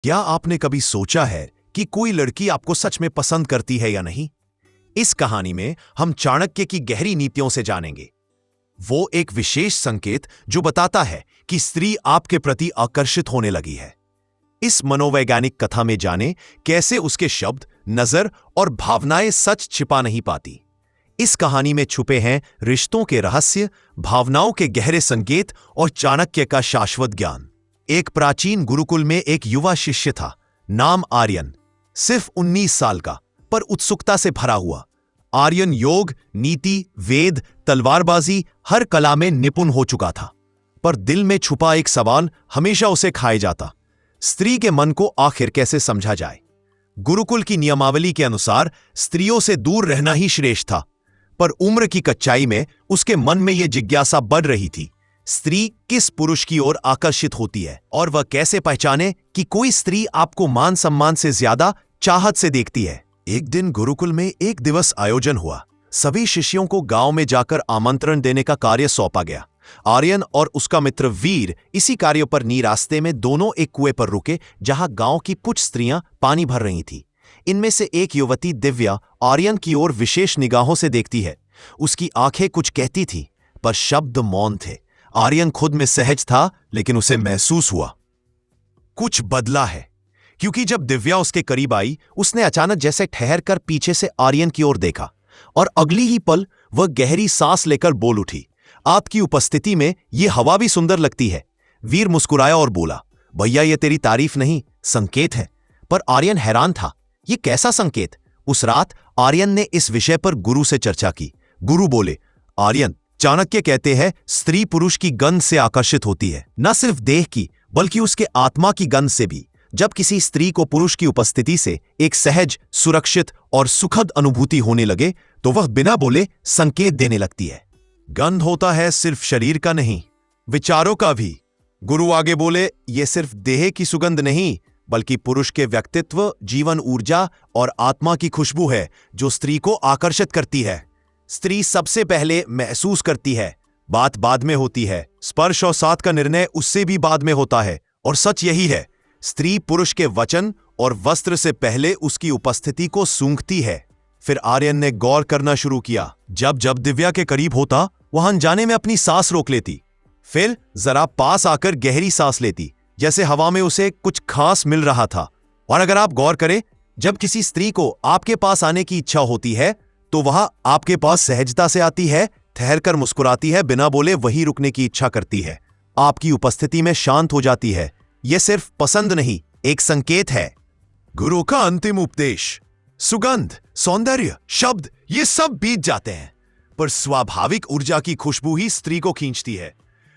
क्या आपने कभी सोचा है कि कोई लड़की आपको सच में पसंद करती है या नहीं? इस कहानी में हम चाणक्य की गहरी नीतियों से जानेंगे। वो एक विशेष संकेत जो बताता है कि स्त्री आपके प्रति आकर्षित होने लगी है। इस मनोवैज्ञानिक कथा में जाने कैसे उसके शब्द, नजर और भावनाएं सच छिपा नहीं पाती। इस कहानी में छुपे हैं रिश्तों के रहस्य, भावनाओं के गहरे संकेत और चाणक्य का शाश्वत ज्ञान। एक प्राचीन गुरुकुल में एक युवा शिष्य था, नाम आर्यन। सिर्फ 19 साल का, पर उत्सुकता से भरा हुआ। आर्यन योग, नीति, वेद, तलवारबाजी हर कला में निपुण हो चुका था। पर दिल में छुपा एक सवाल हमेशा उसे खाए जाता। स्त्री के मन को आखिर कैसे समझा जाए? गुरुकुल की नियमावली के अनुसार स्त्रियों से दूर रहना ही श्रेष्ठ था, पर उम्र की कच्चाई में उसके मन में यह जिज्ञासा बढ़ रही थी, स्त्री किस पुरुष की ओर आकर्षित होती है और वह कैसे पहचाने कि कोई स्त्री आपको मान सम्मान से ज्यादा चाहत से देखती है। एक दिन गुरुकुल में एक दिवस आयोजन हुआ। सभी शिष्यों को गांव में जाकर आमंत्रण देने का कार्य सौंपा गया। आर्यन और उसका मित्र वीर इसी कार्य पर रास्ते में दोनों एक कुएं पर रुके, जहां गांव की कुछ स्त्रियां पानी भर रही थीं। इनमें से एक युवती दिव्या आर्यन की ओर विशेष निगाहों से देखती है। उसकी आंखें कुछ कहती थीं, पर शब्द मौन थे। आर्यन खुद में सहज था, लेकिन उसे महसूस हुआ कुछ बदला है, क्योंकि जब दिव्या उसके करीब आई, उसने अचानक जैसे ठहर कर पीछे से आर्यन की ओर देखा और अगली ही पल वह गहरी सांस लेकर बोल उठी, आपकी उपस्थिति में यह हवा भी सुंदर लगती है। वीर मुस्कुराया और बोला, भैया यह तेरी तारीफ नहीं, संकेत है। पर आर्यन हैरान था, यह कैसा संकेत? उस रात आर्यन ने इस विषय पर गुरु से चर्चा की। गुरु बोले, आर्यन, चाणक्य कहते हैं स्त्री पुरुष की गंध से आकर्षित होती है, न सिर्फ देह की बल्कि उसके आत्मा की गंध से भी। जब किसी स्त्री को पुरुष की उपस्थिति से एक सहज, सुरक्षित और सुखद अनुभूति होने लगे, तो वह बिना बोले संकेत देने लगती है। गंध होता है सिर्फ शरीर का नहीं, विचारों का भी। गुरु आगे बोले, यह सिर्फ देह की सुगंध नहीं, बल्कि पुरुष के व्यक्तित्व, जीवन ऊर्जा और आत्मा की खुशबू है जो स्त्री को आकर्षित करती है। स्त्री सबसे पहले महसूस करती है, बात बाद में होती है। स्पर्श और साथ का निर्णय उससे भी बाद में होता है। और सच यही है, स्त्री पुरुष के वचन और वस्त्र से पहले उसकी उपस्थिति को सूंघती है। फिर आर्यन ने गौर करना शुरू किया। जब जब दिव्या के करीब होता, वह अनजाने में अपनी सांस रोक लेती, फिर जरा पास आकर गहरी सांस लेती, जैसे हवा में उसे कुछ खास मिल रहा था। और अगर आप गौर करें, जब किसी स्त्री को आपके पास आने की इच्छा होती है, तो वह आपके पास सहजता से आती है, ठहरकर मुस्कुराती है, बिना बोले वहीं रुकने की इच्छा करती है, आपकी उपस्थिति में शांत हो जाती है। यह सिर्फ पसंद नहीं, एक संकेत है। गुरु का अंतिम उपदेश। सुगंध, सौंदर्य, शब्द ये सब बीत जाते हैं, पर स्वाभाविक ऊर्जा की खुशबू ही स्त्री को खींचती है।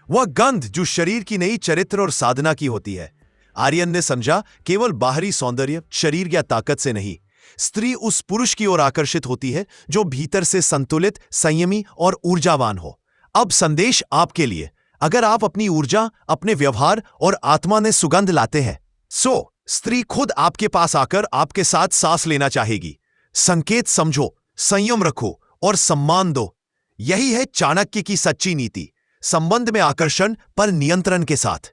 वह गंध जो शरीर की नई चरित्र और साधना की होती है। आर्यन ने समझा, केवल बाहरी सौंदर्य, शरीर या ताकत से नहीं, स्त्री उस पुरुष की ओर आकर्षित होती है जो भीतर से संतुलित, संयमी और ऊर्जावान हो। अब संदेश आपके लिए, अगर आप अपनी ऊर्जा, अपने व्यवहार और आत्मा में सुगंध लाते हैं, स्त्री खुद आपके पास आकर आपके साथ सांस लेना चाहेगी। संकेत समझो, संयम रखो और सम्मान दो। यही है चाणक्य की सच्ची नीति, संबंध में आकर्षण पर नियंत्रण के साथ।